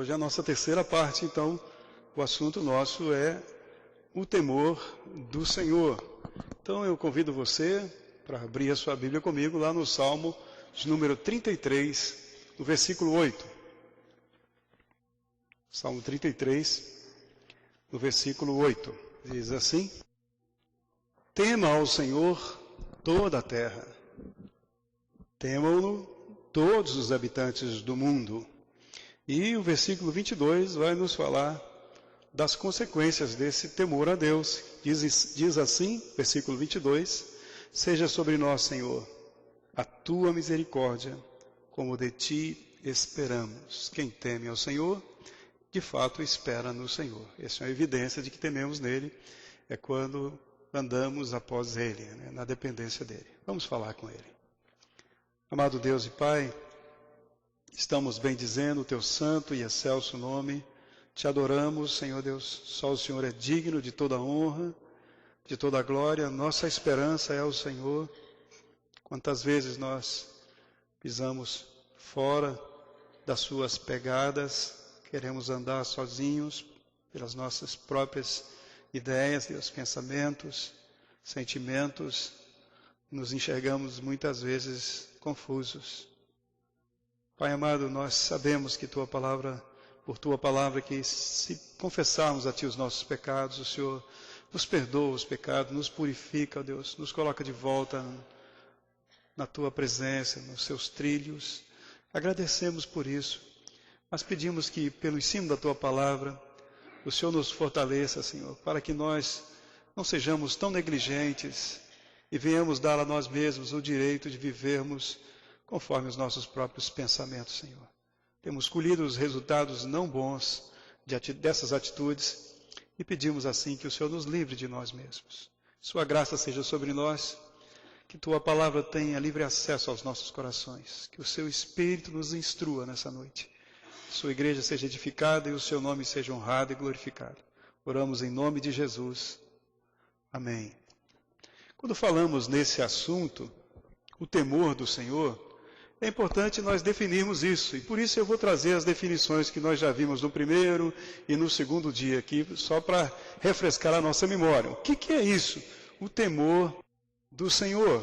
Hoje é a nossa terceira parte, então o assunto nosso é o temor do Senhor. Então eu convido você para abrir a sua Bíblia comigo lá no Salmo de número 33, no versículo 8. Salmo 33, no versículo 8. Diz assim: Tema ao Senhor toda a terra, temam-no todos os habitantes do mundo. E o versículo 22 vai nos falar das consequências desse temor a Deus. Diz assim, versículo 22, seja sobre nós, Senhor, a tua misericórdia, como de ti esperamos. Quem teme ao Senhor, de fato espera no Senhor. Essa é uma evidência de que tememos nele, é quando andamos após ele, na dependência dele. Vamos falar com ele. Amado Deus e Pai, estamos bendizendo o teu santo e excelso nome. Te adoramos, Senhor Deus. Só o Senhor é digno de toda honra, de toda glória. Nossa esperança é o Senhor. Quantas vezes nós pisamos fora das suas pegadas, queremos andar sozinhos pelas nossas próprias ideias, Deus, pensamentos, sentimentos, nos enxergamos muitas vezes confusos. Pai amado, nós sabemos que tua palavra, por tua palavra, que se confessarmos a ti os nossos pecados, o Senhor nos perdoa os pecados, nos purifica, ó Deus, nos coloca de volta na tua presença, nos seus trilhos. Agradecemos por isso, mas pedimos que pelo ensino da tua palavra, o Senhor nos fortaleça, Senhor, para que nós não sejamos tão negligentes e venhamos dar a nós mesmos o direito de vivermos conforme os nossos próprios pensamentos, Senhor. Temos colhido os resultados não bons dessas atitudes e pedimos assim que o Senhor nos livre de nós mesmos. Sua graça seja sobre nós, que tua palavra tenha livre acesso aos nossos corações, que o seu Espírito nos instrua nessa noite. Sua igreja seja edificada e o seu nome seja honrado e glorificado. Oramos em nome de Jesus. Amém. Quando falamos nesse assunto, o temor do Senhor, é importante nós definirmos isso. E por isso eu vou trazer as definições que nós já vimos no primeiro e no segundo dia aqui, só para refrescar a nossa memória. O que é isso? O temor do Senhor.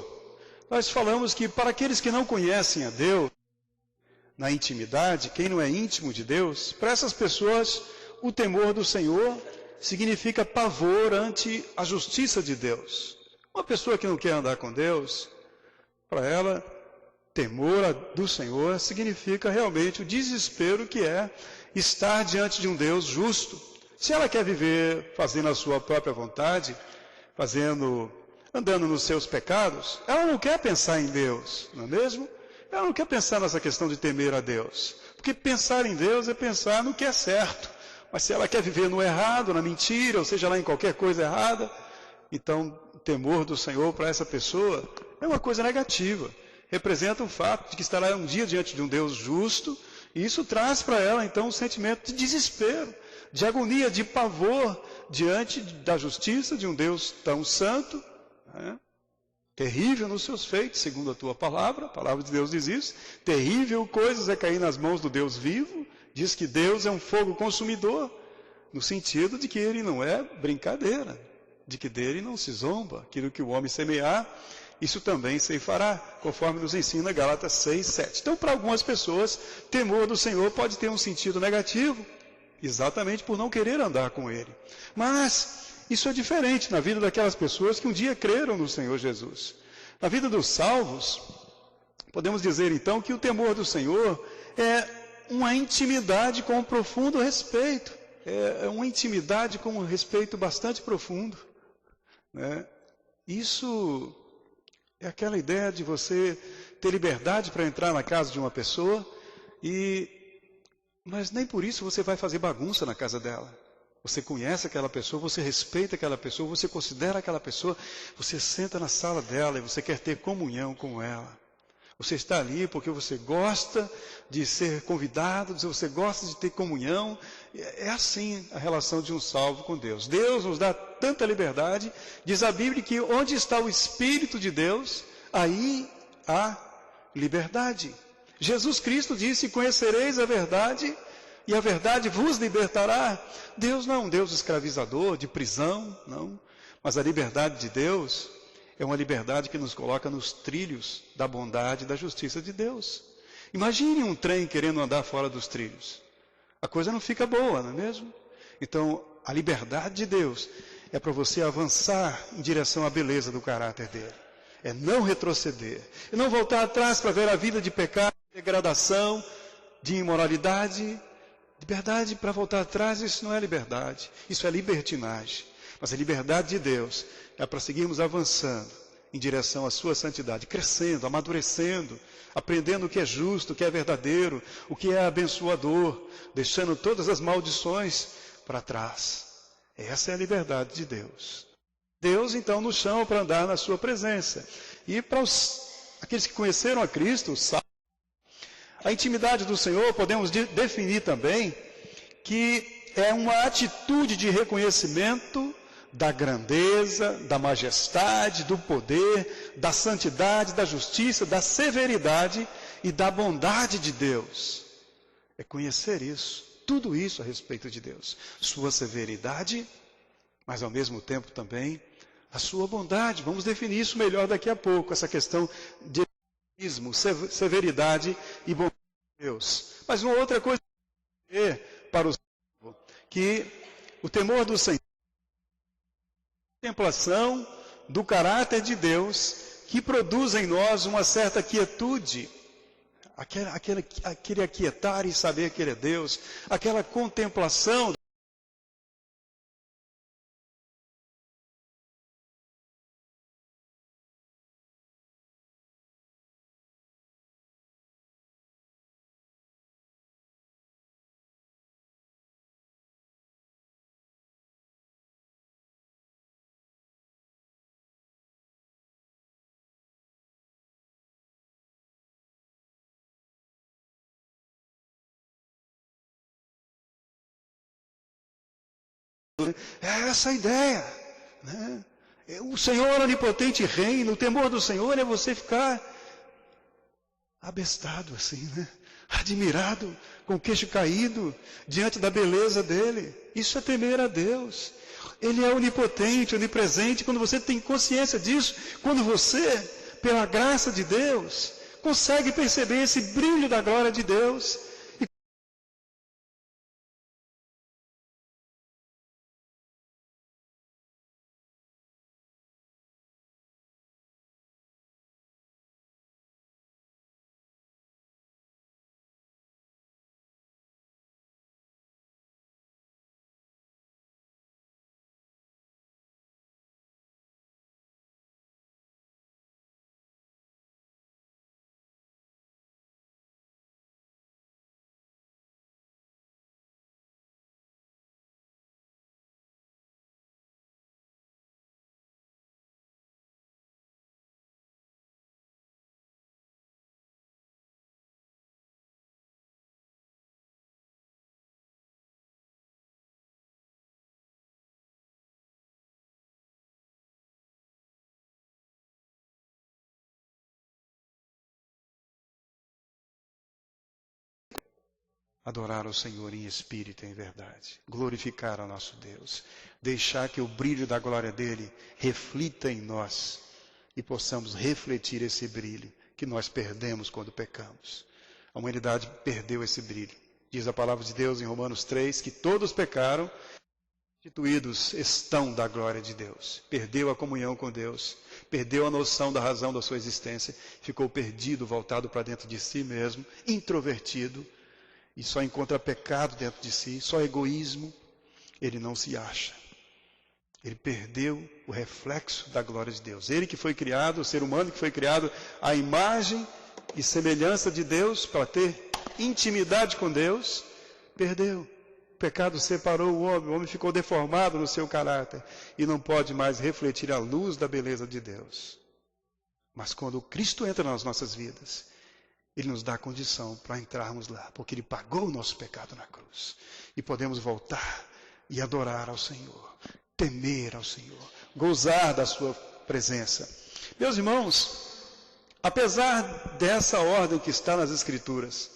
Nós falamos que para aqueles que não conhecem a Deus, na intimidade, quem não é íntimo de Deus, para essas pessoas o temor do Senhor significa pavor ante a justiça de Deus. Uma pessoa que não quer andar com Deus, para ela, temor do Senhor significa realmente o desespero que é estar diante de um Deus justo. Se ela quer viver fazendo a sua própria vontade, andando nos seus pecados, ela não quer pensar em Deus, não é mesmo? Ela não quer pensar nessa questão de temer a Deus. Porque pensar em Deus é pensar no que é certo. Mas se ela quer viver no errado, na mentira, ou seja lá em qualquer coisa errada, então o temor do Senhor para essa pessoa é uma coisa negativa. Representa o fato de que estará um dia diante de um Deus justo, e isso traz para ela então um sentimento de desespero, de agonia, de pavor diante da justiça de um Deus tão santo, né? Terrível nos seus feitos, segundo a tua palavra. A palavra de Deus diz isso. Terrível coisas é cair nas mãos do Deus vivo. Diz que Deus é um fogo consumidor, no sentido de que ele não é brincadeira, de que dele não se zomba. Aquilo que o homem semear, isso também se fará, conforme nos ensina Gálatas 6, 7. Então, para algumas pessoas, temor do Senhor pode ter um sentido negativo, exatamente por não querer andar com ele. Mas isso é diferente na vida daquelas pessoas que um dia creram no Senhor Jesus. Na vida dos salvos, podemos dizer então que o temor do Senhor é uma intimidade com um profundo respeito. É uma intimidade com um respeito bastante profundo, né? Isso é aquela ideia de você ter liberdade para entrar na casa de uma pessoa, mas nem por isso você vai fazer bagunça na casa dela. Você conhece aquela pessoa, você respeita aquela pessoa, você considera aquela pessoa, você senta na sala dela e você quer ter comunhão com ela. Você está ali porque você gosta de ser convidado, você gosta de ter comunhão. É assim a relação de um salvo com Deus. Deus nos dá tanta liberdade, diz a Bíblia que onde está o Espírito de Deus, aí há liberdade. Jesus Cristo disse: conhecereis a verdade, e a verdade vos libertará. Deus não é um Deus escravizador, de prisão, não. Mas a liberdade de Deus é uma liberdade que nos coloca nos trilhos da bondade e da justiça de Deus. Imagine um trem querendo andar fora dos trilhos. A coisa não fica boa, não é mesmo? Então, a liberdade de Deus é para você avançar em direção à beleza do caráter dele. É não retroceder. E não voltar atrás para ver a vida de pecado, de degradação, de imoralidade. Liberdade para voltar atrás, isso não é liberdade. Isso é libertinagem. Mas a liberdade de Deus é para seguirmos avançando em direção à sua santidade, crescendo, amadurecendo, aprendendo o que é justo, o que é verdadeiro, o que é abençoador, deixando todas as maldições para trás. Essa é a liberdade de Deus. Deus, então, nos chama para andar na sua presença. E para aqueles que conheceram a Cristo, a intimidade do Senhor, podemos definir também que é uma atitude de reconhecimento da grandeza, da majestade, do poder, da santidade, da justiça, da severidade e da bondade de Deus. É conhecer isso, tudo isso a respeito de Deus. Sua severidade, mas ao mesmo tempo também a sua bondade. Vamos definir isso melhor daqui a pouco, essa questão de severidade e bondade de Deus. Mas uma outra coisa para o Senhor, que o temor do Senhor, a contemplação do caráter de Deus, que produz em nós uma certa quietude, aquele aquietar e saber que Ele é Deus, aquela contemplação. É essa a ideia, né? O Senhor onipotente reina, o temor do Senhor é você ficar abestado assim, né? Admirado, com o queixo caído, diante da beleza dele. Isso é temer a Deus. Ele é onipotente, onipresente. Quando você tem consciência disso, quando você, pela graça de Deus, consegue perceber esse brilho da glória de Deus, adorar o Senhor em espírito e em verdade, glorificar ao nosso Deus, deixar que o brilho da glória dele reflita em nós e possamos refletir esse brilho que nós perdemos quando pecamos. A humanidade perdeu esse brilho. Diz a palavra de Deus em Romanos 3 que todos pecaram, destituídos estão da glória de Deus. Perdeu a comunhão com Deus, perdeu a noção da razão da sua existência, ficou perdido, voltado para dentro de si mesmo, introvertido, e só encontra pecado dentro de si, só egoísmo. Ele não se acha. Ele perdeu o reflexo da glória de Deus. Ele que foi criado, o ser humano que foi criado à imagem e semelhança de Deus, para ter intimidade com Deus, perdeu. O pecado separou o homem ficou deformado no seu caráter e não pode mais refletir a luz da beleza de Deus. Mas quando Cristo entra nas nossas vidas, Ele nos dá a condição para entrarmos lá, porque Ele pagou o nosso pecado na cruz. E podemos voltar e adorar ao Senhor, temer ao Senhor, gozar da sua presença. Meus irmãos, apesar dessa ordem que está nas Escrituras,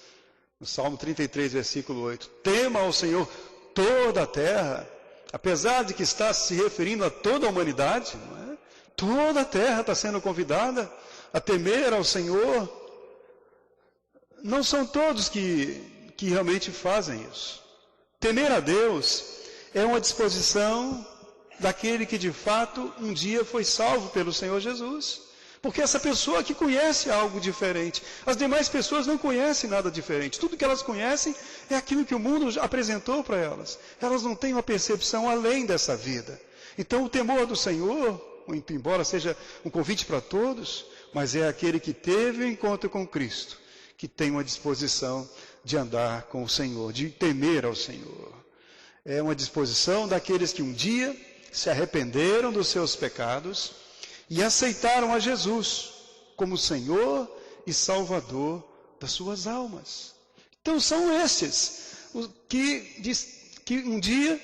No Salmo 33, versículo 8. Tema ao Senhor toda a terra, apesar de que está se referindo a toda a humanidade, não é? Toda a terra está sendo convidada a temer ao Senhor. Não são todos que realmente fazem isso. Temer a Deus é uma disposição daquele que de fato um dia foi salvo pelo Senhor Jesus. Porque essa pessoa que conhece algo diferente. As demais pessoas não conhecem nada diferente. Tudo que elas conhecem é aquilo que o mundo apresentou para elas. Elas não têm uma percepção além dessa vida. Então o temor do Senhor, muito embora seja um convite para todos, mas é aquele que teve o encontro com Cristo, que tem uma disposição de andar com o Senhor, de temer ao Senhor. É uma disposição daqueles que um dia se arrependeram dos seus pecados e aceitaram a Jesus como Senhor e Salvador das suas almas. Então são esses os que um dia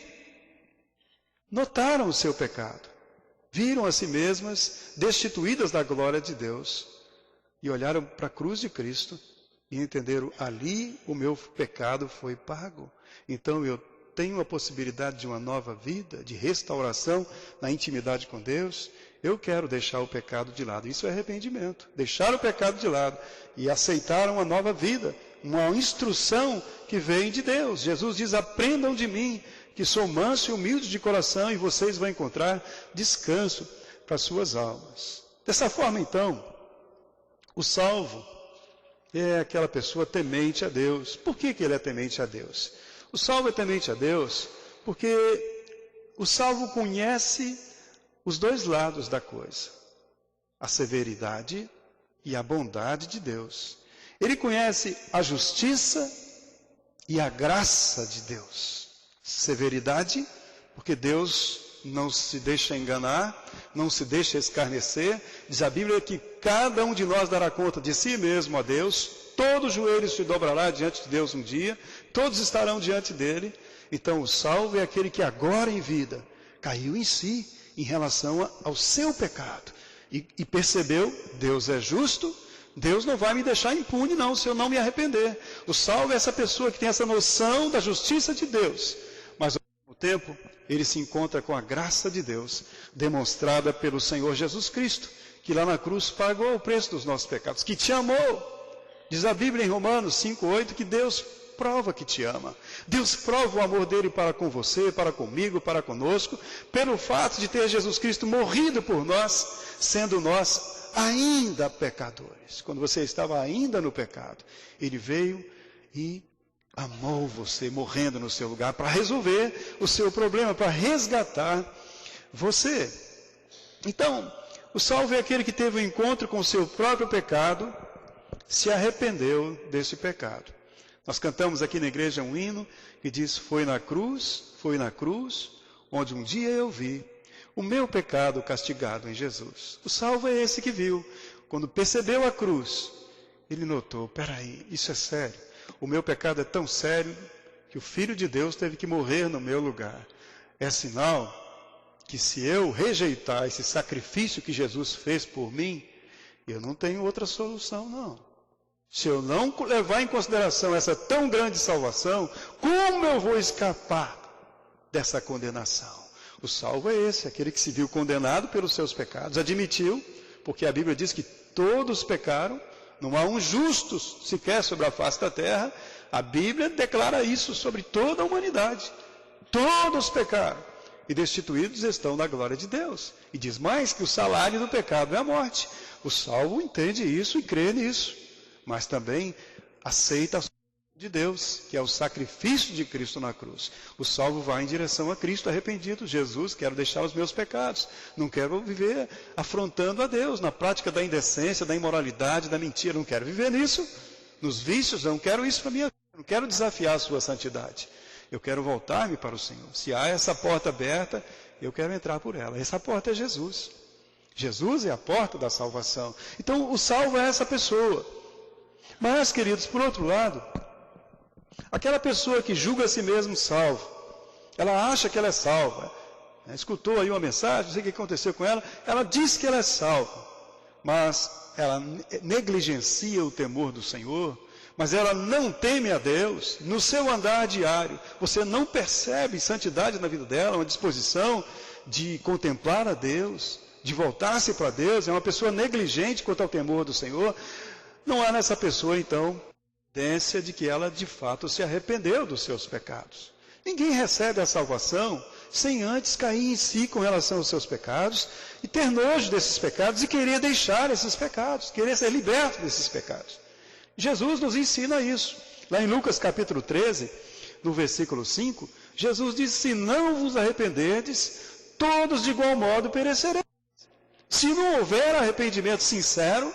notaram o seu pecado, viram a si mesmas destituídas da glória de Deus e olharam para a cruz de Cristo e entenderam: ali o meu pecado foi pago. Então eu tenho a possibilidade de uma nova vida, de restauração na intimidade com Deus. Eu quero deixar o pecado de lado. Isso é arrependimento. Deixar o pecado de lado e aceitar uma nova vida, uma instrução que vem de Deus. Jesus diz: aprendam de mim, que sou manso e humilde de coração, e vocês vão encontrar descanso para suas almas. Dessa forma, então, o salvo é aquela pessoa temente a Deus. Por que ele é temente a Deus? O salvo é temente a Deus porque o salvo conhece os dois lados da coisa, a severidade e a bondade de Deus. Ele conhece a justiça e a graça de Deus. Severidade, porque Deus não se deixa enganar, não se deixa escarnecer. Diz a Bíblia que cada um de nós dará conta de si mesmo a Deus. Todo joelho se dobrará diante de Deus um dia, todos estarão diante dele. Então o salvo é aquele que agora em vida caiu em si em relação ao seu pecado e percebeu: Deus é justo, Deus não vai me deixar impune não, se eu não me arrepender. O salvo é essa pessoa que tem essa noção da justiça de Deus, mas ao mesmo tempo ele se encontra com a graça de Deus demonstrada pelo Senhor Jesus Cristo, que lá na cruz pagou o preço dos nossos pecados, que te amou. Diz a Bíblia em Romanos 5:8 que Deus prova que te ama. Deus prova o amor dele para com você, para comigo, para conosco, pelo fato de ter Jesus Cristo morrido por nós, sendo nós ainda pecadores. Quando você estava ainda no pecado, ele veio e amou você, morrendo no seu lugar, para resolver o seu problema, para resgatar você. Então, o salvo é aquele que teve um encontro com o seu próprio pecado, se arrependeu desse pecado. Nós cantamos aqui na igreja um hino que diz: foi na cruz, onde um dia eu vi o meu pecado castigado em Jesus. O salvo é esse que viu. Quando percebeu a cruz, ele notou: peraí, isso é sério. O meu pecado é tão sério que o Filho de Deus teve que morrer no meu lugar. É sinal que se eu rejeitar esse sacrifício que Jesus fez por mim, eu não tenho outra solução, não. Se eu não levar em consideração essa tão grande salvação, como eu vou escapar dessa condenação? O salvo é esse, aquele que se viu condenado pelos seus pecados, admitiu, porque a Bíblia diz que todos pecaram, não há um justo sequer sobre a face da terra. A Bíblia declara isso sobre toda a humanidade. Todos pecaram e destituídos estão da glória de Deus. E diz mais que o salário do pecado é a morte. O salvo entende isso e crê nisso, mas também aceita a solução de Deus, que é o sacrifício de Cristo na cruz. O salvo vai em direção a Cristo arrependido. Jesus, quero deixar os meus pecados, não quero viver afrontando a Deus, na prática da indecência, da imoralidade, da mentira, não quero viver nisso, nos vícios, não quero isso para minha vida, não quero desafiar a sua santidade, eu quero voltar-me para o Senhor. Se há essa porta aberta, eu quero entrar por ela. Essa porta é Jesus. Jesus é a porta da salvação. Então o salvo é essa pessoa. Mas, queridos, por outro lado, aquela pessoa que julga a si mesmo salvo, ela acha que ela é salva, escutou aí uma mensagem, não sei o que aconteceu com ela, ela diz que ela é salva, mas ela negligencia o temor do Senhor, mas ela não teme a Deus, no seu andar diário, você não percebe santidade na vida dela, uma disposição de contemplar a Deus, de voltar-se para Deus, é uma pessoa negligente quanto ao temor do Senhor, não há nessa pessoa, então, evidência de que ela, de fato, se arrependeu dos seus pecados. Ninguém recebe a salvação sem antes cair em si com relação aos seus pecados e ter nojo desses pecados e querer deixar esses pecados, querer ser liberto desses pecados. Jesus nos ensina isso. Lá em Lucas capítulo 13, no versículo 5, Jesus diz, se não vos arrependerdes, todos de igual modo perecerão. Se não houver arrependimento sincero,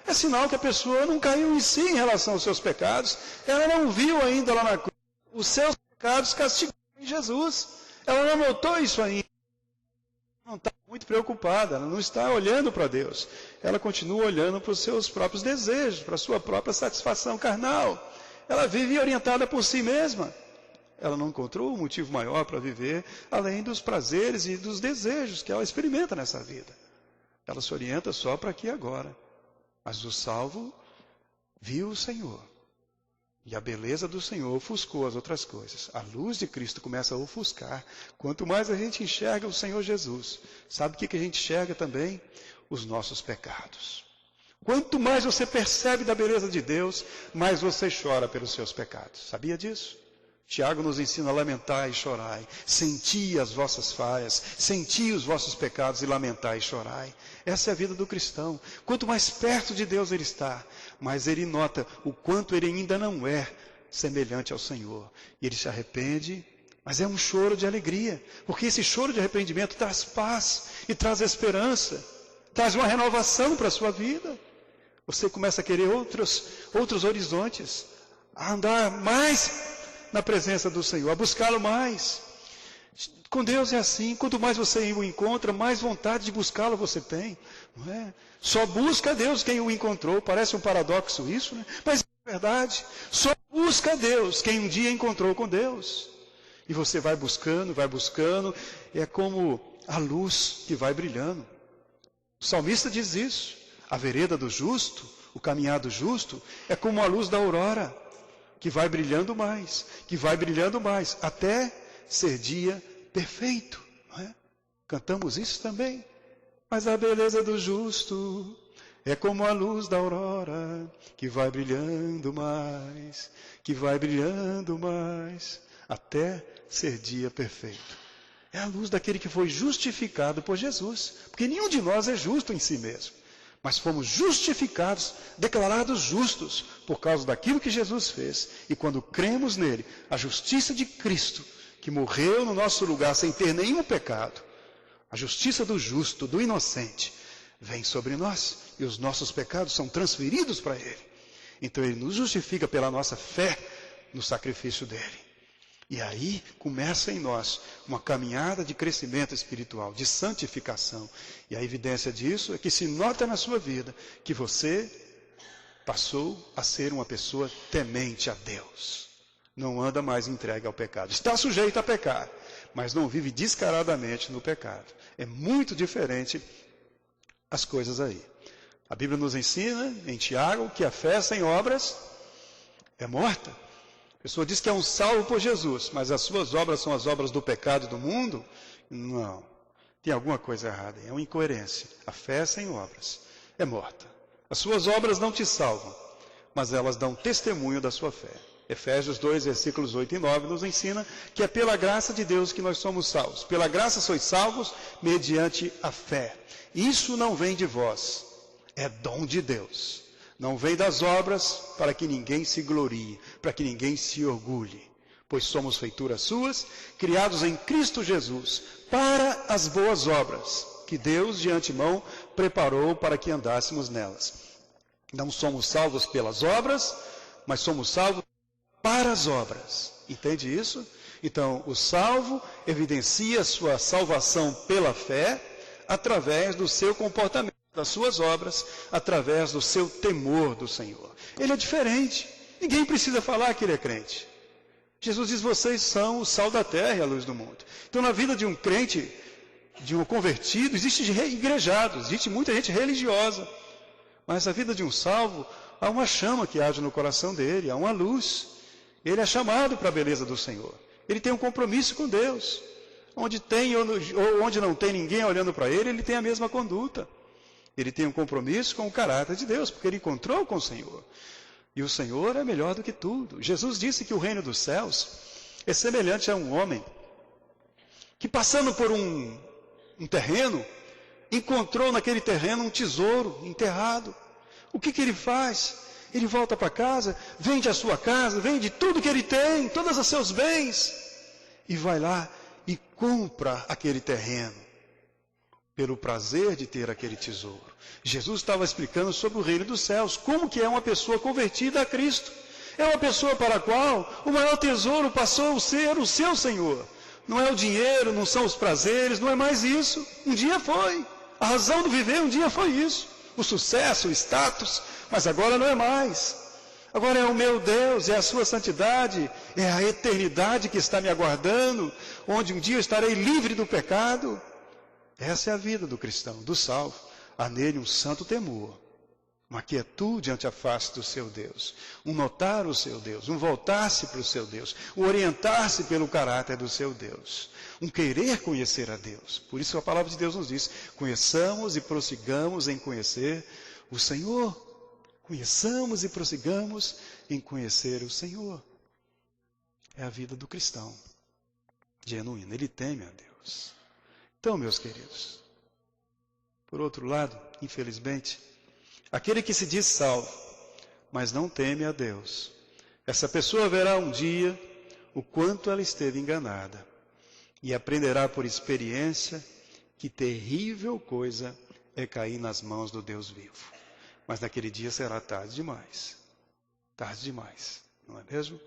é sinal que a pessoa não caiu em si em relação aos seus pecados, ela não viu ainda lá na cruz os seus pecados castigados em Jesus. Ela não notou isso ainda. Não está muito preocupada, ela não está olhando para Deus. Ela continua olhando para os seus próprios desejos, para a sua própria satisfação carnal. Ela vive orientada por si mesma. Ela não encontrou um motivo maior para viver, além dos prazeres e dos desejos que ela experimenta nessa vida. Ela se orienta só para aqui e agora. Mas o salvo viu o Senhor. E a beleza do Senhor ofuscou as outras coisas. A luz de Cristo começa a ofuscar. Quanto mais a gente enxerga o Senhor Jesus, sabe o que a gente enxerga também? Os nossos pecados. Quanto mais você percebe da beleza de Deus, mais você chora pelos seus pecados. Sabia disso? Tiago nos ensina a lamentar e chorai. Senti as vossas falhas, senti os vossos pecados e lamentai e chorai. Essa é a vida do cristão. Quanto mais perto de Deus ele está, mais ele nota o quanto ele ainda não é semelhante ao Senhor. E ele se arrepende, mas é um choro de alegria, porque esse choro de arrependimento traz paz e traz esperança, traz uma renovação para a sua vida. Você começa a querer outros horizontes, a andar mais na presença do Senhor, a buscá-lo mais. Com Deus é assim, quanto mais você o encontra, mais vontade de buscá-lo você tem. Não é? Só busca a Deus quem o encontrou. Parece um paradoxo isso, né? Mas é verdade. Só busca a Deus quem um dia encontrou com Deus. E você vai buscando, é como a luz que vai brilhando. O salmista diz isso. A vereda do justo, o caminhar do justo, é como a luz da aurora, que vai brilhando mais, até ser dia perfeito. Não é? Cantamos isso também. Mas a beleza do justo é como a luz da aurora, que vai brilhando mais, até ser dia perfeito. É a luz daquele que foi justificado por Jesus, porque nenhum de nós é justo em si mesmo. Mas fomos justificados, declarados justos, por causa daquilo que Jesus fez. E quando cremos nele, a justiça de Cristo, que morreu no nosso lugar sem ter nenhum pecado, a justiça do justo, do inocente, vem sobre nós. E os nossos pecados são transferidos para ele. Então ele nos justifica pela nossa fé no sacrifício dele. E aí começa em nós uma caminhada de crescimento espiritual, de santificação. E a evidência disso é que se nota na sua vida que você passou a ser uma pessoa temente a Deus. Não anda mais entregue ao pecado. Está sujeito a pecar, mas não vive descaradamente no pecado. É muito diferente as coisas aí. A Bíblia nos ensina, em Tiago, que a fé sem obras é morta. A pessoa diz que é um salvo por Jesus, mas as suas obras são as obras do pecado do mundo? Não. Tem alguma coisa errada. É uma incoerência. A fé sem obras é morta. As suas obras não te salvam, mas elas dão testemunho da sua fé. Efésios 2, versículos 8 e 9 nos ensina que é pela graça de Deus que nós somos salvos. Pela graça sois salvos mediante a fé. Isso não vem de vós, é dom de Deus. Não vem das obras para que ninguém se glorie, para que ninguém se orgulhe. Pois somos feituras suas, criados em Cristo Jesus, para as boas obras, que Deus de antemão preparou para que andássemos nelas. Não somos salvos pelas obras, mas somos salvos para as obras. Entende isso? Então, o salvo evidencia sua salvação pela fé, através do seu comportamento, das suas obras, através do seu temor do Senhor. Ele é diferente. Ninguém precisa falar que ele é crente. Jesus diz, vocês são o sal da terra e a luz do mundo. Então, na vida de um crente, de um convertido, existe igrejados, existe muita gente religiosa. Mas na vida de um salvo, há uma chama que age no coração dele, há uma luz. Ele é chamado para a beleza do Senhor. Ele tem um compromisso com Deus. Onde tem ou onde não tem ninguém olhando para ele, ele tem a mesma conduta. Ele tem um compromisso com o caráter de Deus, porque ele encontrou com o Senhor. E o Senhor é melhor do que tudo. Jesus disse que o reino dos céus é semelhante a um homem que, passando por um terreno, encontrou naquele terreno um tesouro enterrado. O que ele faz? Ele volta para casa, vende a sua casa, vende tudo que ele tem, todos os seus bens, e vai lá e compra aquele terreno, pelo prazer de ter aquele tesouro. Jesus estava explicando sobre o reino dos céus, como que é uma pessoa convertida a Cristo. É uma pessoa para a qual o maior tesouro passou a ser o seu Senhor. Não é o dinheiro, não são os prazeres, não é mais isso. Um dia foi. A razão do viver um dia foi isso. O sucesso, o status, mas agora não é mais. Agora é o meu Deus, é a sua santidade, é a eternidade que está me aguardando, onde um dia eu estarei livre do pecado. Essa é a vida do cristão, do salvo. Há nele um santo temor, uma quietude ante a face do seu Deus, um notar o seu Deus, um voltar-se para o seu Deus, um orientar-se pelo caráter do seu Deus, um querer conhecer a Deus. Por isso a palavra de Deus nos diz: conheçamos e prossigamos em conhecer o Senhor. Conheçamos e prossigamos em conhecer o Senhor. É a vida do cristão genuíno, ele teme a Deus. Então, meus queridos, por outro lado, infelizmente, aquele que se diz salvo, mas não teme a Deus, essa pessoa verá um dia o quanto ela esteve enganada e aprenderá por experiência que terrível coisa é cair nas mãos do Deus vivo. Mas naquele dia será tarde demais. Tarde demais, não é mesmo?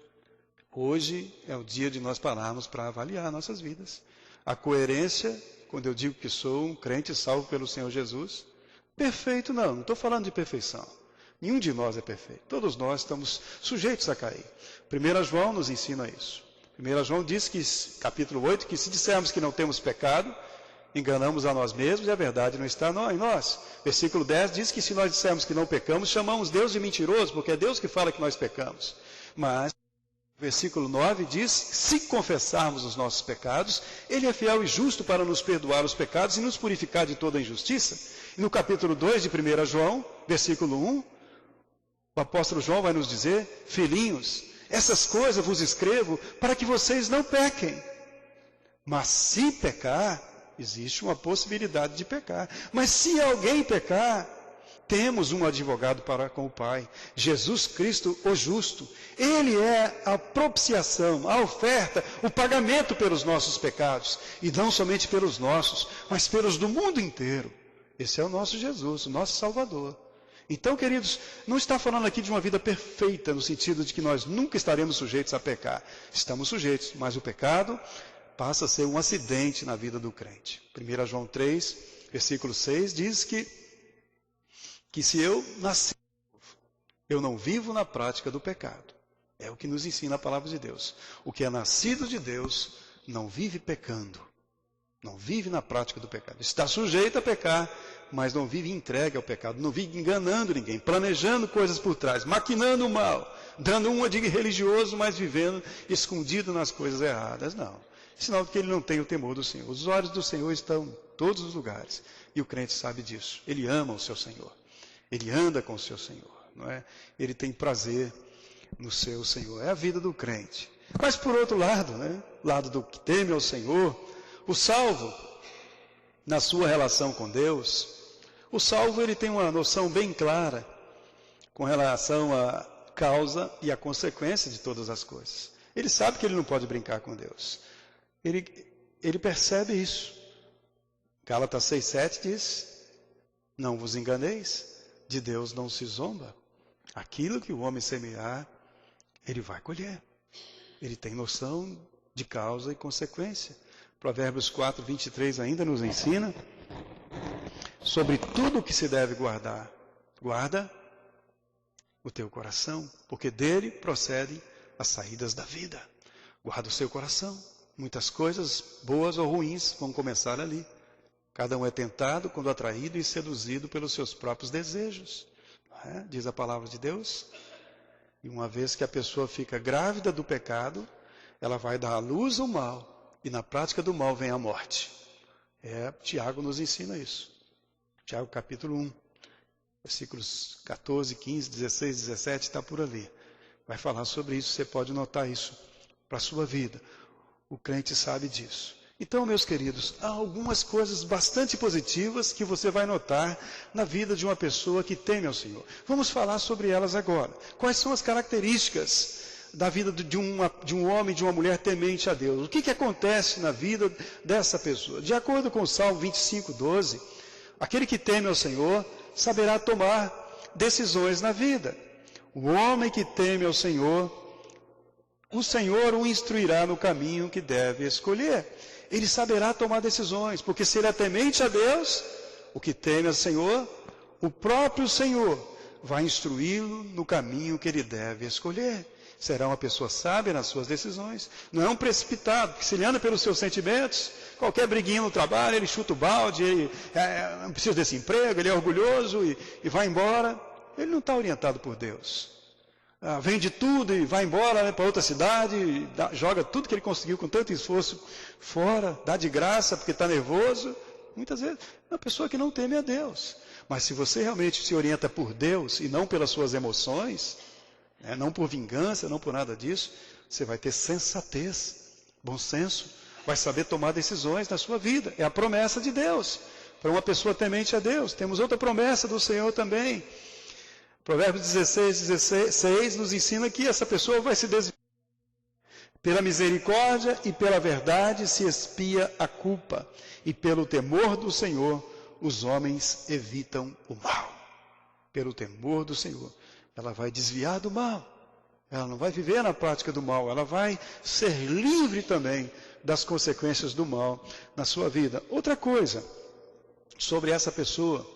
Hoje é o dia de nós pararmos para avaliar nossas vidas. A coerência, quando eu digo que sou um crente salvo pelo Senhor Jesus, perfeito não estou falando de perfeição. Nenhum de nós é perfeito. Todos nós estamos sujeitos a cair. 1 João nos ensina isso. 1 João diz, que, capítulo 8, que se dissermos que não temos pecado, enganamos a nós mesmos e a verdade não está em nós. Versículo 10 diz que se nós dissermos que não pecamos, chamamos Deus de mentiroso, porque é Deus que fala que nós pecamos. Mas, versículo 9 diz, se confessarmos os nossos pecados, Ele é fiel e justo para nos perdoar os pecados e nos purificar de toda injustiça. E no capítulo 2 de 1 João, versículo 1, o apóstolo João vai nos dizer: filhinhos, essas coisas vos escrevo para que vocês não pequem. Mas se pecar, existe uma possibilidade de pecar. Mas se alguém pecar, temos um advogado para com o Pai, Jesus Cristo, o justo. Ele é a propiciação, a oferta, o pagamento pelos nossos pecados. E não somente pelos nossos, mas pelos do mundo inteiro. Esse é o nosso Jesus, o nosso Salvador. Então, queridos, não está falando aqui de uma vida perfeita, no sentido de que nós nunca estaremos sujeitos a pecar. Estamos sujeitos, mas o pecado passa a ser um acidente na vida do crente. 1 João 3, versículo 6, diz que se eu nasci, eu não vivo na prática do pecado. É o que nos ensina a palavra de Deus. O que é nascido de Deus não vive pecando, não vive na prática do pecado. Está sujeito a pecar, mas não vive entregue ao pecado, não vive enganando ninguém, planejando coisas por trás, maquinando o mal, dando uma de religioso, mas vivendo escondido nas coisas erradas. Não. Sinal de que ele não tem o temor do Senhor. Os olhos do Senhor estão em todos os lugares. E o crente sabe disso. Ele ama o seu Senhor. Ele anda com o seu Senhor. Não é? Ele tem prazer no seu Senhor. É a vida do crente. Mas por outro lado, lado do que teme ao Senhor, o salvo, na sua relação com Deus, o salvo ele tem uma noção bem clara com relação à causa e à consequência de todas as coisas. Ele sabe que ele não pode brincar com Deus. Ele percebe isso. Gálatas 6,7 diz: não vos enganeis, de Deus não se zomba. Aquilo que o homem semear, ele vai colher. Ele tem noção de causa e consequência. Provérbios 4, 23 ainda nos ensina sobre tudo o que se deve guardar. Guarda o teu coração, porque dele procedem as saídas da vida. Guarda o seu coração. Muitas coisas, boas ou ruins, vão começar ali. Cada um é tentado quando atraído e seduzido pelos seus próprios desejos. diz a palavra de Deus. E uma vez que a pessoa fica grávida do pecado, ela vai dar à luz o mal, e na prática do mal vem a morte. Tiago nos ensina isso. Tiago capítulo 1, versículos 14, 15, 16, 17, está por ali. Vai falar sobre isso, você pode notar isso para a sua vida. O crente sabe disso. Então, meus queridos, há algumas coisas bastante positivas que você vai notar na vida de uma pessoa que teme ao Senhor. Vamos falar sobre elas agora. Quais são as características da vida de um homem, de uma mulher temente a Deus? O que acontece na vida dessa pessoa? De acordo com o Salmo 25, 12, aquele que teme ao Senhor saberá tomar decisões na vida. O homem que teme ao Senhor, o Senhor o instruirá no caminho que deve escolher. Ele saberá tomar decisões, porque se ele é temente a Deus, o que teme ao Senhor, o próprio Senhor vai instruí-lo no caminho que ele deve escolher. Será uma pessoa sábia nas suas decisões, não é um precipitado, porque se ele anda pelos seus sentimentos, qualquer briguinha no trabalho, ele chuta o balde, ele não precisa desse emprego, ele é orgulhoso e vai embora. Ele não está orientado por Deus. Vende tudo e vai embora para outra cidade, joga tudo que ele conseguiu com tanto esforço fora, dá de graça porque está nervoso. Muitas vezes é uma pessoa que não teme a Deus. Mas se você realmente se orienta por Deus e não pelas suas emoções, não por vingança, não por nada disso, você vai ter sensatez, bom senso, vai saber tomar decisões na sua vida. É a promessa de Deus para uma pessoa temente a Deus. Temos outra promessa do Senhor também. Provérbios 16 nos ensina que essa pessoa vai se desviar. Pela misericórdia e pela verdade se expia a culpa, e pelo temor do Senhor os homens evitam o mal. Pelo temor do Senhor, ela vai desviar do mal. Ela não vai viver na prática do mal, ela vai ser livre também das consequências do mal na sua vida. Outra coisa sobre essa pessoa,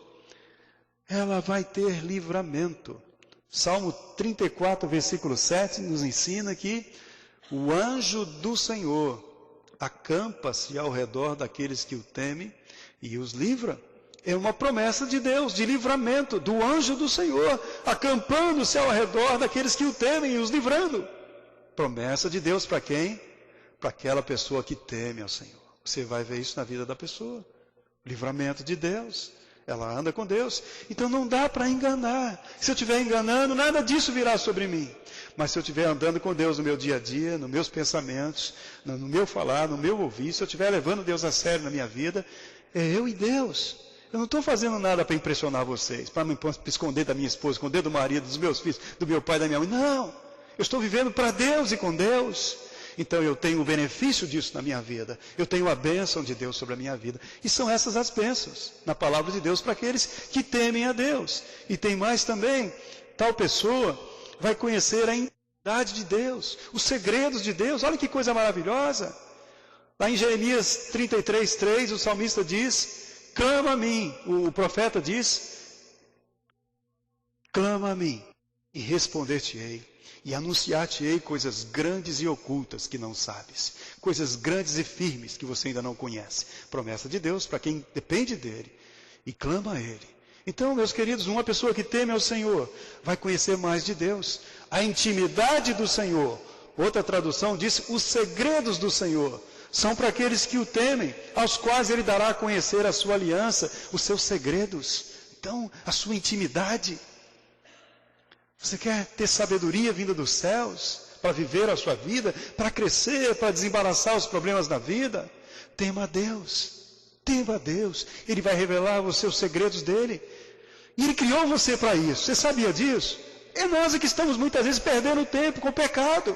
ela vai ter livramento. Salmo 34, versículo 7, nos ensina que o anjo do Senhor acampa-se ao redor daqueles que o temem e os livra. É uma promessa de Deus, de livramento, do anjo do Senhor, acampando-se ao redor daqueles que o temem e os livrando. Promessa de Deus para quem? Para aquela pessoa que teme ao Senhor. Você vai ver isso na vida da pessoa. Livramento de Deus. Ela anda com Deus. Então não dá para enganar. Se eu estiver enganando, nada disso virá sobre mim. Mas se eu estiver andando com Deus no meu dia a dia, nos meus pensamentos, no meu falar, no meu ouvir, se eu estiver levando Deus a sério na minha vida, é eu e Deus. Eu não estou fazendo nada para impressionar vocês, para me esconder da minha esposa, esconder do marido, dos meus filhos, do meu pai, da minha mãe. Não. Eu estou vivendo para Deus e com Deus. Então eu tenho o benefício disso na minha vida. Eu tenho a bênção de Deus sobre a minha vida. E são essas as bênçãos na palavra de Deus para aqueles que temem a Deus. E tem mais também, tal pessoa vai conhecer a intimidade de Deus, os segredos de Deus. Olha que coisa maravilhosa. Lá em Jeremias 33:3, o salmista diz: clama a mim. O profeta diz: clama a mim e responder-te-ei. E anunciar-te-ei coisas grandes e ocultas que não sabes. Coisas grandes e firmes que você ainda não conhece. Promessa de Deus para quem depende dele e clama a ele. Então, meus queridos, uma pessoa que teme ao Senhor vai conhecer mais de Deus. A intimidade do Senhor. Outra tradução diz: os segredos do Senhor são para aqueles que o temem, aos quais ele dará a conhecer a sua aliança, os seus segredos. Então, a sua intimidade. Você quer ter sabedoria vinda dos céus para viver a sua vida, para crescer, para desembaraçar os problemas da vida? Tema a Deus. Tema a Deus. Ele vai revelar os seus segredos dele. E ele criou você para isso. Você sabia disso? É nós que estamos muitas vezes perdendo tempo com o pecado.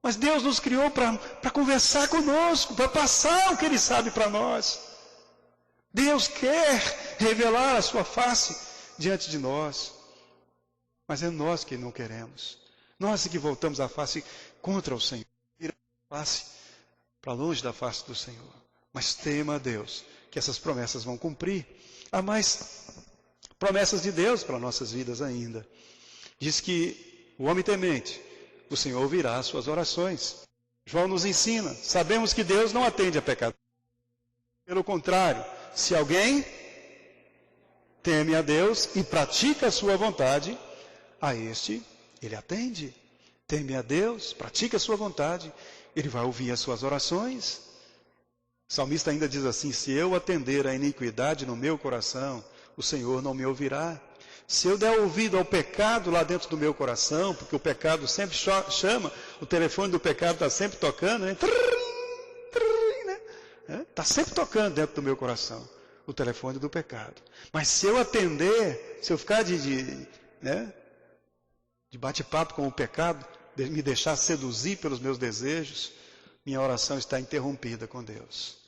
Mas Deus nos criou para conversar conosco, para passar o que ele sabe para nós. Deus quer revelar a sua face diante de nós. Mas é nós que não queremos. Nós que voltamos a face contra o Senhor. Viramos a face para longe da face do Senhor. Mas tema a Deus, que essas promessas vão cumprir. Há mais promessas de Deus para nossas vidas ainda. Diz que o homem temente, o Senhor ouvirá as suas orações. João nos ensina. Sabemos que Deus não atende a pecado. Pelo contrário, se alguém teme a Deus e pratica a sua vontade, a este ele atende. Teme a Deus, pratica a sua vontade, ele vai ouvir as suas orações. O salmista ainda diz assim: se eu atender a iniquidade no meu coração, o Senhor não me ouvirá. Se eu der ouvido ao pecado lá dentro do meu coração, porque o pecado sempre chama, o telefone do pecado está sempre tocando, né? Está sempre tocando dentro do meu coração o telefone do pecado. Mas se eu atender, se eu ficar de bate-papo com o pecado, me deixar seduzir pelos meus desejos, minha oração está interrompida com Deus.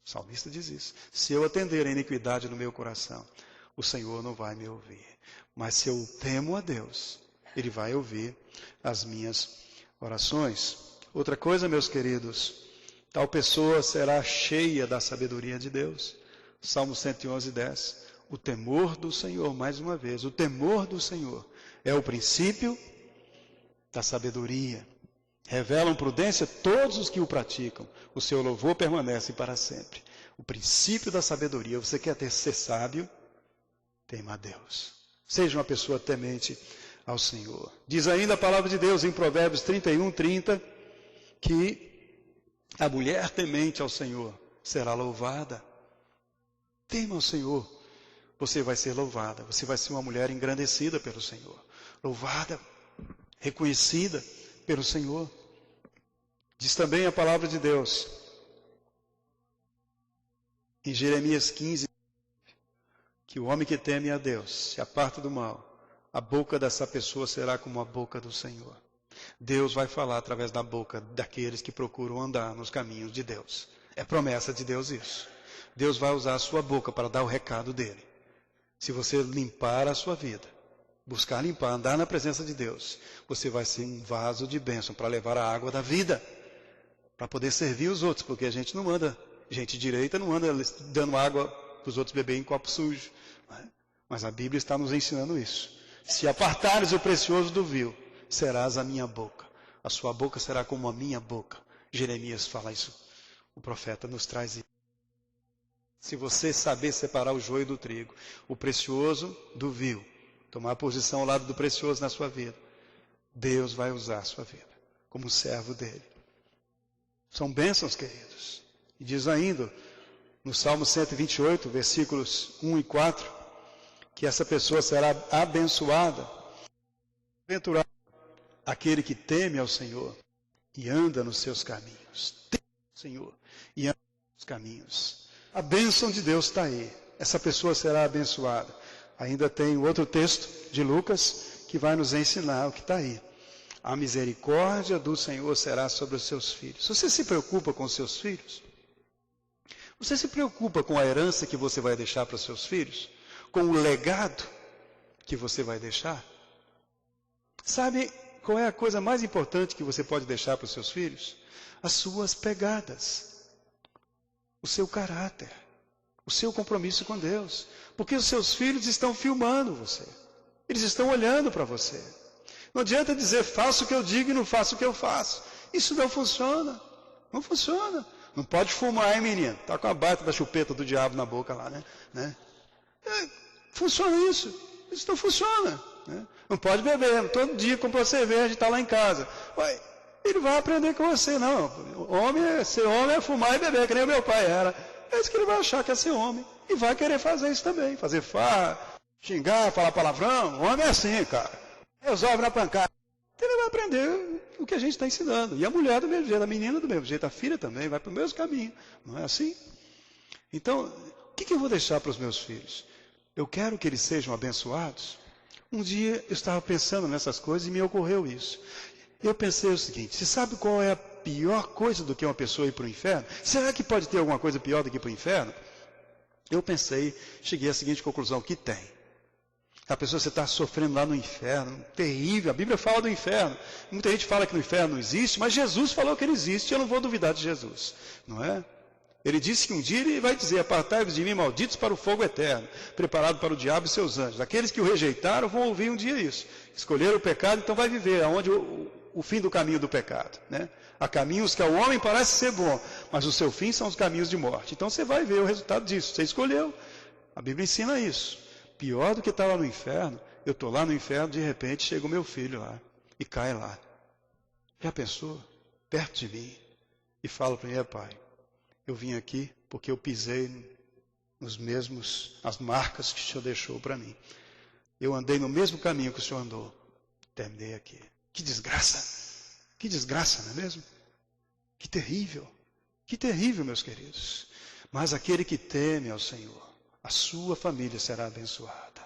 O salmista diz isso. Se eu atender a iniquidade no meu coração, o Senhor não vai me ouvir. Mas se eu temo a Deus, Ele vai ouvir as minhas orações. Outra coisa, meus queridos, tal pessoa será cheia da sabedoria de Deus. Salmo 111, 10. O temor do Senhor, mais uma vez, o temor do Senhor é o princípio da sabedoria. Revelam prudência todos os que o praticam. O seu louvor permanece para sempre. O princípio da sabedoria. Você quer ser sábio? Tema a Deus. Seja uma pessoa temente ao Senhor. Diz ainda a palavra de Deus em Provérbios 31, 30, que a mulher temente ao Senhor será louvada. Tema ao Senhor, você vai ser louvada. Você vai ser uma mulher engrandecida pelo Senhor. Louvada, reconhecida pelo Senhor. Diz também a palavra de Deus em Jeremias 15, que o homem que teme a Deus se aparta do mal, a boca dessa pessoa será como a boca do Senhor. Deus vai falar através da boca daqueles que procuram andar nos caminhos de Deus. É promessa de Deus isso. Deus vai usar a sua boca para dar o recado dele. Se você limpar a sua vida, buscar limpar, andar na presença de Deus, você vai ser um vaso de bênção para levar a água da vida, para poder servir os outros, porque a gente não anda, gente direita não anda dando água para os outros beberem em copo sujo. Mas a Bíblia está nos ensinando isso. Se apartares o precioso do vil, serás a minha boca. A sua boca será como a minha boca. Jeremias fala isso. O profeta nos traz isso. Se você saber separar o joio do trigo, o precioso do vil, tomar posição ao lado do precioso na sua vida, Deus vai usar a sua vida como servo dele. São bênçãos, queridos. E diz ainda, no Salmo 128, versículos 1 e 4, que essa pessoa será abençoada. Aventurado aquele que teme ao Senhor e anda nos seus caminhos. Teme ao Senhor e anda nos seus caminhos. A bênção de Deus está aí. Essa pessoa será abençoada. Ainda tem outro texto de Lucas que vai nos ensinar o que está aí. A misericórdia do Senhor será sobre os seus filhos. Você se preocupa com os seus filhos? Você se preocupa com a herança que você vai deixar para os seus filhos? Com o legado que você vai deixar? Sabe qual é a coisa mais importante que você pode deixar para os seus filhos? As suas pegadas, o seu caráter, o seu compromisso com Deus. Porque os seus filhos estão filmando você. Eles estão olhando para você. Não adianta dizer, faço o que eu digo e não faço o que eu faço. Isso não funciona. Não funciona. Não pode fumar, hein, menino? Está com a baita da chupeta do diabo na boca lá, né? Funciona isso. Isso não funciona. Né? Não pode beber. Todo dia compra cerveja e está lá em casa. Ele vai aprender com você. Não, ser homem é fumar e beber, que nem o meu pai era. É isso que ele vai achar que é ser homem. E vai querer fazer isso também. Fazer farra, xingar, falar palavrão. O homem é assim, cara. Resolve na pancada. Ele vai aprender o que a gente está ensinando. E a mulher do mesmo jeito, a menina do mesmo jeito, a filha também vai para o mesmo caminho. Não é assim? Então, o que eu vou deixar para os meus filhos? Eu quero que eles sejam abençoados. Um dia eu estava pensando nessas coisas e me ocorreu isso. Eu pensei o seguinte, você sabe qual é a pior coisa do que uma pessoa ir para o inferno? Será que pode ter alguma coisa pior do que ir para o inferno? Eu pensei, cheguei à seguinte conclusão, que tem. A pessoa, você está sofrendo lá no inferno, terrível, a Bíblia fala do inferno. Muita gente fala que no inferno não existe, mas Jesus falou que ele existe, eu não vou duvidar de Jesus, não é? Ele disse que um dia ele vai dizer, apartai-vos de mim, malditos, para o fogo eterno, preparado para o diabo e seus anjos. Aqueles que o rejeitaram vão ouvir um dia isso. Escolheram o pecado, então vai viver aonde o fim do caminho do pecado, né? Há caminhos que ao homem parece ser bom, mas o seu fim são os caminhos de morte. Então você vai ver o resultado disso, você escolheu. A Bíblia ensina isso. Pior do que estar lá no inferno, eu estou lá no inferno, de repente chega o meu filho lá e cai lá. Já pensou? Perto de mim. E fala para mim, pai, eu vim aqui porque eu pisei as marcas que o Senhor deixou para mim. Eu andei no mesmo caminho que o Senhor andou. Terminei aqui. Que desgraça! Que desgraça, não é mesmo? Que terrível! Que terrível, meus queridos. Mas aquele que teme ao Senhor, a sua família será abençoada.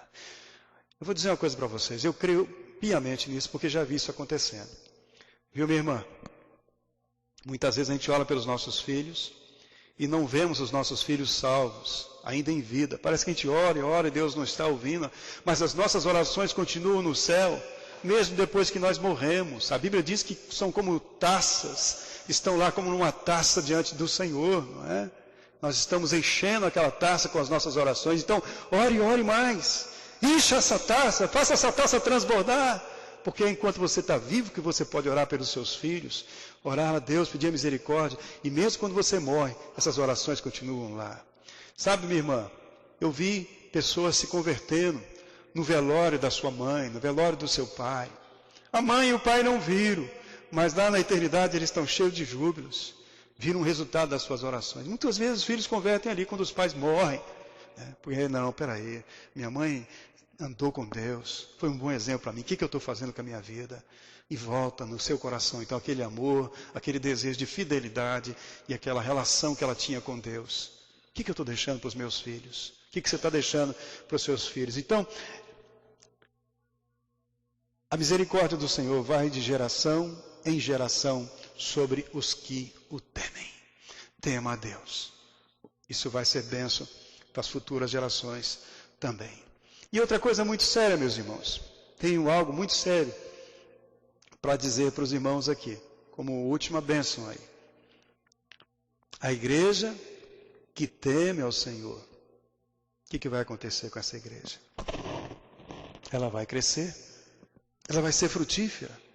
Eu vou dizer uma coisa para vocês. Eu creio piamente nisso porque já vi isso acontecendo. Viu, minha irmã? Muitas vezes a gente olha pelos nossos filhos e não vemos os nossos filhos salvos, ainda em vida. Parece que a gente ora e ora e Deus não está ouvindo, mas as nossas orações continuam no céu, mesmo depois que nós morremos. A Bíblia diz que são como taças, estão lá como numa taça diante do Senhor, não é? Nós estamos enchendo aquela taça com as nossas orações. Então, ore mais. Encha essa taça, faça essa taça transbordar. Porque é enquanto você está vivo que você pode orar pelos seus filhos, orar a Deus, pedir a misericórdia. E mesmo quando você morre, essas orações continuam lá. Sabe, minha irmã, eu vi pessoas se convertendo no velório da sua mãe, no velório do seu pai. A mãe e o pai não viram, mas lá na eternidade eles estão cheios de júbilos. Viram o resultado das suas orações. Muitas vezes os filhos convertem ali quando os pais morrem. Porque, não, peraí, minha mãe andou com Deus, foi um bom exemplo para mim, o que eu estou fazendo com a minha vida? E volta no seu coração, então, aquele amor, aquele desejo de fidelidade e aquela relação que ela tinha com Deus. O que eu estou deixando para os meus filhos? O que você está deixando para os seus filhos? Então, a misericórdia do Senhor vai de geração em geração sobre os que o temem. Tema a Deus. Isso vai ser bênção para as futuras gerações também. E outra coisa muito séria, meus irmãos. Tenho algo muito sério para dizer para os irmãos aqui, como última bênção aí. A igreja que teme ao Senhor, o que vai acontecer com essa igreja? Ela vai crescer, ela vai ser frutífera.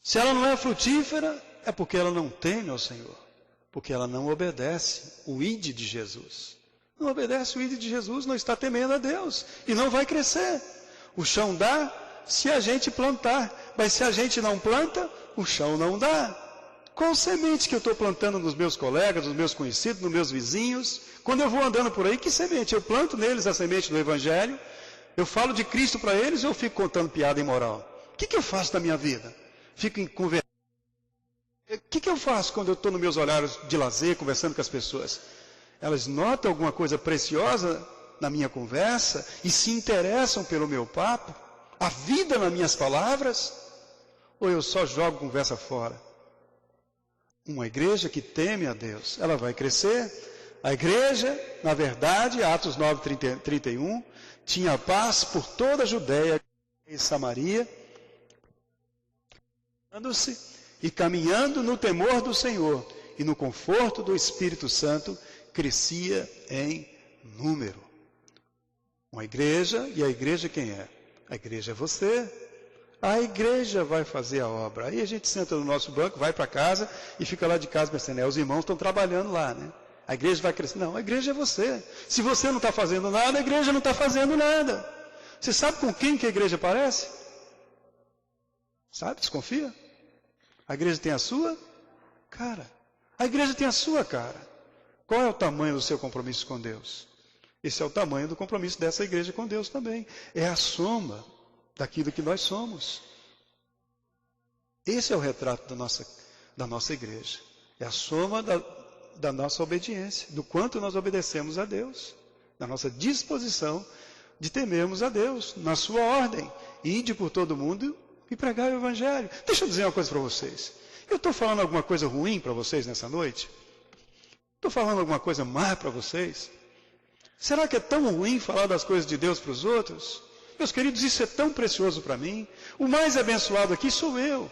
Se ela não é frutífera, é porque ela não teme ao Senhor, porque ela não obedece o ide de Jesus. Não obedece o ide de Jesus, não está temendo a Deus e não vai crescer. O chão dá se a gente plantar, mas se a gente não planta, o chão não dá. Qual semente que eu estou plantando nos meus colegas, nos meus conhecidos, nos meus vizinhos? Quando eu vou andando por aí, que semente? Eu planto neles a semente do Evangelho? Eu falo de Cristo para eles ou eu fico contando piada imoral? O que eu faço da minha vida? Fico em conversa. O que eu faço quando eu estou nos meus horários de lazer, conversando com as pessoas? Elas notam alguma coisa preciosa na minha conversa e se interessam pelo meu papo? A vida nas minhas palavras? Ou eu só jogo conversa fora? Uma igreja que teme a Deus, ela vai crescer. A igreja, na verdade, Atos 9:31, tinha paz por toda a Judéia e Samaria, e caminhando no temor do Senhor e no conforto do Espírito Santo, crescia em número. Uma igreja, e a igreja quem é? A igreja é você. A igreja vai fazer a obra. Aí a gente senta no nosso banco, vai para casa e fica lá de casa pensando, os irmãos estão trabalhando lá, né? A igreja vai crescer. Não, a igreja é você. Se você não está fazendo nada, a igreja não está fazendo nada. Você sabe com quem que a igreja parece? Sabe? Desconfia? A igreja tem a sua cara. A igreja tem a sua cara. Qual é o tamanho do seu compromisso com Deus? Esse é o tamanho do compromisso dessa igreja com Deus também. É a soma daquilo que nós somos. Esse é o retrato da nossa igreja. É a soma da nossa obediência, do quanto nós obedecemos a Deus, da nossa disposição de temermos a Deus, na sua ordem, ide por todo mundo e pregar o Evangelho. Deixa eu dizer uma coisa para vocês. Eu estou falando alguma coisa ruim para vocês nessa noite? Estou falando alguma coisa má para vocês? Será que é tão ruim falar das coisas de Deus para os outros? Meus queridos, isso é tão precioso para mim. O mais abençoado aqui sou eu.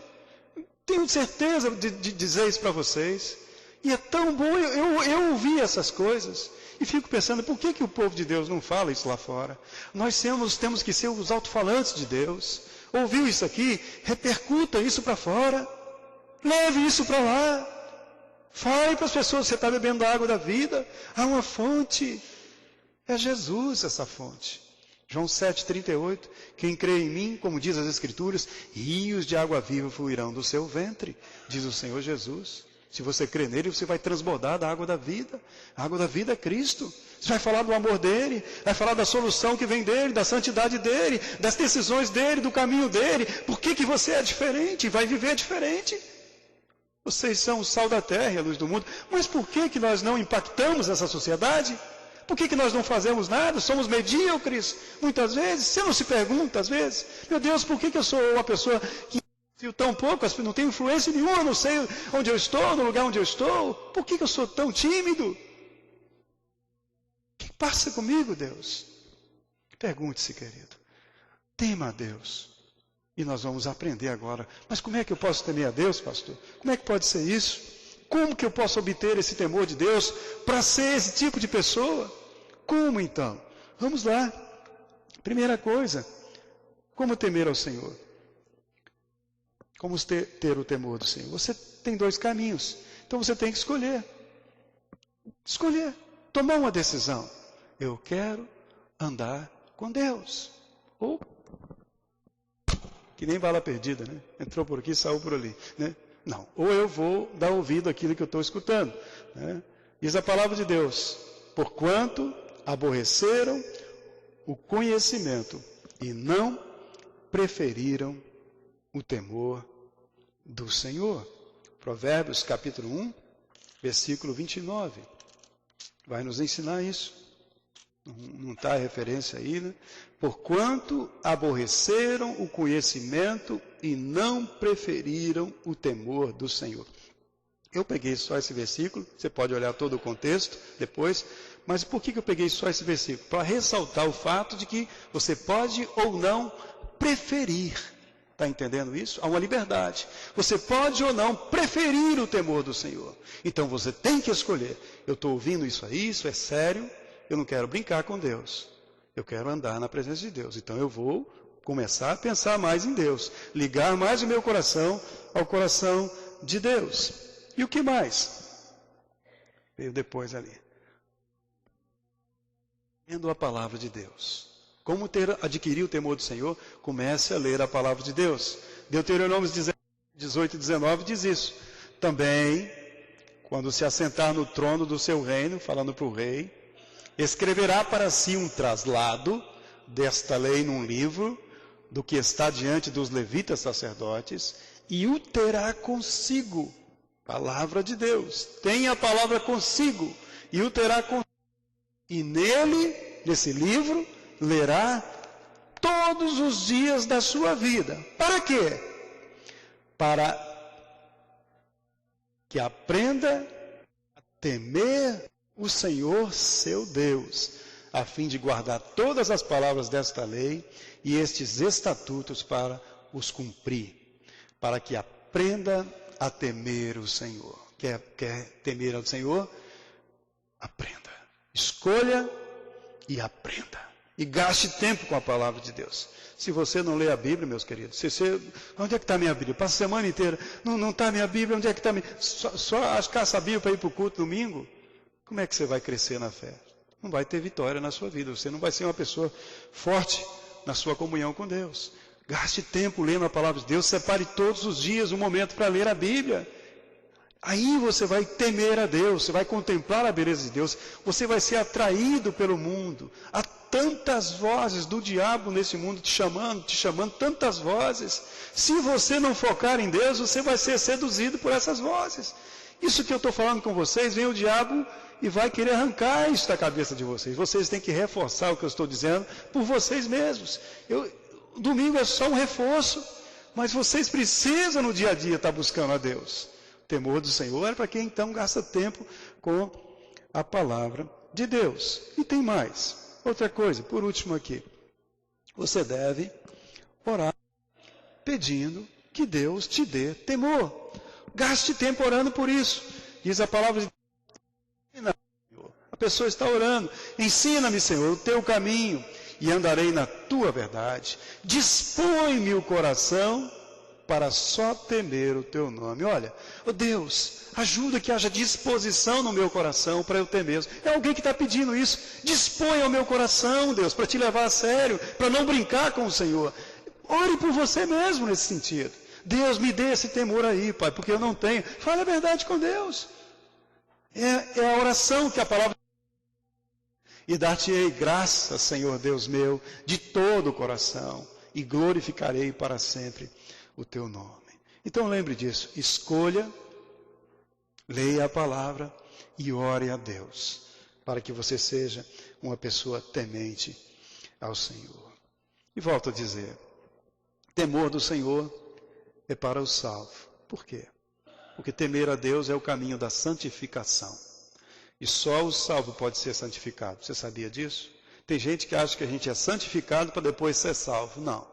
Tenho certeza de dizer isso para vocês. E é tão bom eu ouvir essas coisas. E fico pensando, por que o povo de Deus não fala isso lá fora? Nós temos que ser os alto-falantes de Deus. Ouviu isso aqui? Repercuta isso para fora. Leve isso para lá. Fale para as pessoas, você está bebendo a água da vida. Há uma fonte. É Jesus essa fonte. João 7,38, quem crê em mim, como diz as Escrituras, rios de água viva fluirão do seu ventre, diz o Senhor Jesus. Se você crê nele, você vai transbordar da água da vida. A água da vida é Cristo. Você vai falar do amor dele, vai falar da solução que vem dele, da santidade dele, das decisões dele, do caminho dele. Por que você é diferente? Vai viver diferente. Vocês são o sal da terra e a luz do mundo. Mas por que nós não impactamos essa sociedade? Por que nós não fazemos nada? Somos medíocres, muitas vezes. Você não se pergunta, às vezes, meu Deus, por que eu sou uma pessoa que viu tão pouco, não tenho influência nenhuma, não sei onde eu estou, no lugar onde eu estou? Por que eu sou tão tímido? O que passa comigo, Deus? Pergunte-se, querido. Tema a Deus. E nós vamos aprender agora. Mas como é que eu posso temer a Deus, pastor? Como é que pode ser isso? Como que eu posso obter esse temor de Deus para ser esse tipo de pessoa? Como então? Vamos lá. Primeira coisa, como temer ao Senhor? Como ter o temor do Senhor? Você tem dois caminhos. Então você tem que escolher. Escolher. Tomar uma decisão. Eu quero andar com Deus. Ou, que nem bala perdida, né? Entrou por aqui, saiu por ali, né? Não, ou eu vou dar ouvido àquilo que eu estou escutando, né? Diz a palavra de Deus, porquanto aborreceram o conhecimento e não preferiram o temor do Senhor. Provérbios capítulo 1, versículo 29, vai nos ensinar isso. Não está a referência aí, né? Porquanto aborreceram o conhecimento e não preferiram o temor do Senhor. Eu peguei só esse versículo, você pode olhar todo o contexto depois, mas por que eu peguei só esse versículo? Para ressaltar o fato de que você pode ou não preferir. Está entendendo isso? Há uma liberdade. Você pode ou não preferir o temor do Senhor. Então você tem que escolher. Eu estou ouvindo isso aí, isso é sério. Eu não quero brincar com Deus. Eu quero andar na presença de Deus. Então eu vou começar a pensar mais em Deus. Ligar mais o meu coração ao coração de Deus. E o que mais? Veio depois ali. Lendo a palavra de Deus. Como adquirir o temor do Senhor? Comece a ler a palavra de Deus. Deuteronômio 18 e 19 diz isso. Também, quando se assentar no trono do seu reino, falando para o rei, escreverá para si um traslado desta lei num livro, do que está diante dos levitas sacerdotes, e o terá consigo. Palavra de Deus. Tenha a palavra consigo, e o terá consigo. E nele, nesse livro, lerá todos os dias da sua vida. Para quê? Para que aprenda a temer o Senhor seu Deus, a fim de guardar todas as palavras desta lei e estes estatutos para os cumprir, para que aprenda a temer o Senhor. Quer temer ao Senhor? Aprenda. Escolha e aprenda. E gaste tempo com a palavra de Deus. Se você não lê a Bíblia, meus queridos, onde é que está a minha Bíblia? Passa a semana inteira, não está a minha Bíblia, onde é que está a minha... Só caça a Bíblia para ir para o culto domingo? Como é que você vai crescer na fé? Não vai ter vitória na sua vida, você não vai ser uma pessoa forte na sua comunhão com Deus. Gaste tempo lendo a palavra de Deus, separe todos os dias um momento para ler a Bíblia. Aí você vai temer a Deus, você vai contemplar a beleza de Deus, você vai ser atraído pelo mundo. Há tantas vozes do diabo nesse mundo te chamando, tantas vozes. Se você não focar em Deus, você vai ser seduzido por essas vozes. Isso que eu estou falando com vocês, vem o diabo e vai querer arrancar isso da cabeça de vocês. Vocês têm que reforçar o que eu estou dizendo por vocês mesmos. Domingo é só um reforço, mas vocês precisam no dia a dia estar buscando a Deus. O temor do Senhor é para quem então gasta tempo com a palavra de Deus. E tem mais. Outra coisa, por último aqui. Você deve orar pedindo que Deus te dê temor. Gaste tempo orando por isso. Diz a palavra de Deus. A pessoa está orando. Ensina-me, Senhor, o teu caminho e andarei na tua verdade. Dispõe-me o coração para só temer o teu nome. Olha, oh Deus, ajuda que haja disposição no meu coração para eu temer. É alguém que está pedindo isso. Dispõe ao meu coração, Deus, para te levar a sério, para não brincar com o Senhor. Ore por você mesmo nesse sentido. Deus, me dê esse temor aí, Pai, porque eu não tenho. Fale a verdade com Deus. É a oração que a palavra... E dar-te-ei graça, Senhor Deus meu, de todo o coração, e glorificarei para sempre o teu nome. Então lembre disso, escolha, leia a palavra e ore a Deus, para que você seja uma pessoa temente ao Senhor. E volto a dizer, temor do Senhor é para o salvo. Por quê? Porque temer a Deus é o caminho da santificação. E só o salvo pode ser santificado. Você sabia disso? Tem gente que acha que a gente é santificado para depois ser salvo. Não.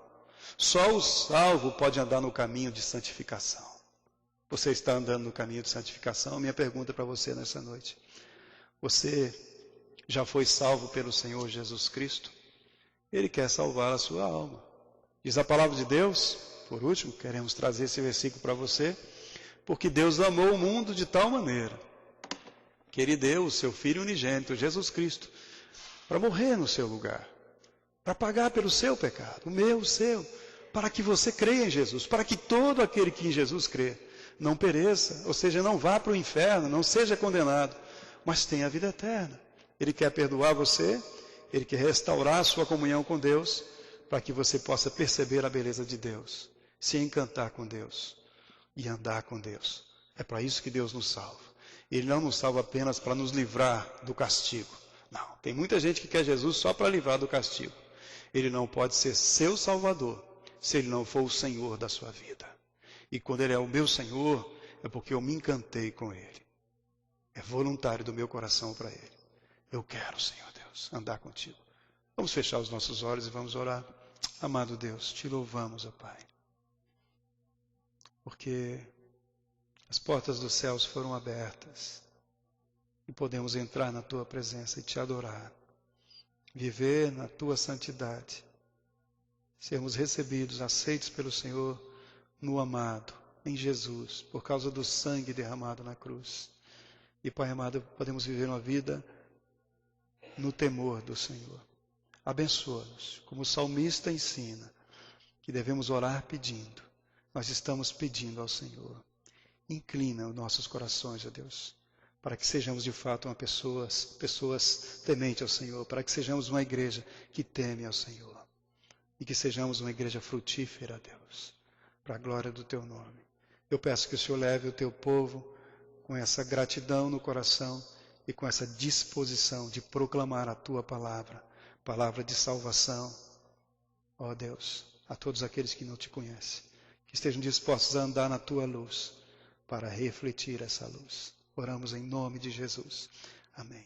Só o salvo pode andar no caminho de santificação. Você está andando no caminho de santificação? Minha pergunta para você nessa noite. Você já foi salvo pelo Senhor Jesus Cristo? Ele quer salvar a sua alma. Diz a palavra de Deus, por último, queremos trazer esse versículo para você, porque Deus amou o mundo de tal maneira que Ele deu o seu Filho unigênito, Jesus Cristo, para morrer no seu lugar, para pagar pelo seu pecado, o meu, o seu, para que você creia em Jesus, para que todo aquele que em Jesus crê não pereça, ou seja, não vá para o inferno, não seja condenado, mas tenha a vida eterna. Ele quer perdoar você, Ele quer restaurar a sua comunhão com Deus, para que você possa perceber a beleza de Deus, se encantar com Deus e andar com Deus. É para isso que Deus nos salva. Ele não nos salva apenas para nos livrar do castigo. Não, tem muita gente que quer Jesus só para livrar do castigo. Ele não pode ser seu salvador se Ele não for o Senhor da sua vida. E quando Ele é o meu Senhor, é porque eu me encantei com Ele. É voluntário do meu coração para Ele. Eu quero, Senhor Deus, andar contigo. Vamos fechar os nossos olhos e vamos orar. Amado Deus, te louvamos, ó Pai. Porque as portas dos céus foram abertas e podemos entrar na Tua presença e Te adorar, viver na Tua santidade, sermos recebidos, aceitos pelo Senhor no amado, em Jesus, por causa do sangue derramado na cruz. E, Pai amado, podemos viver uma vida no temor do Senhor. Abençoa-nos, como o salmista ensina, que devemos orar pedindo. Nós estamos pedindo ao Senhor. Inclina os nossos corações, ó Deus, para que sejamos de fato pessoas tementes ao Senhor, para que sejamos uma igreja que teme ao Senhor e que sejamos uma igreja frutífera, ó Deus, para a glória do Teu nome. Eu peço que o Senhor leve o Teu povo com essa gratidão no coração e com essa disposição de proclamar a Tua palavra, palavra de salvação, ó Deus, a todos aqueles que não Te conhecem, que estejam dispostos a andar na Tua luz, para refletir essa luz. Oramos em nome de Jesus. Amém.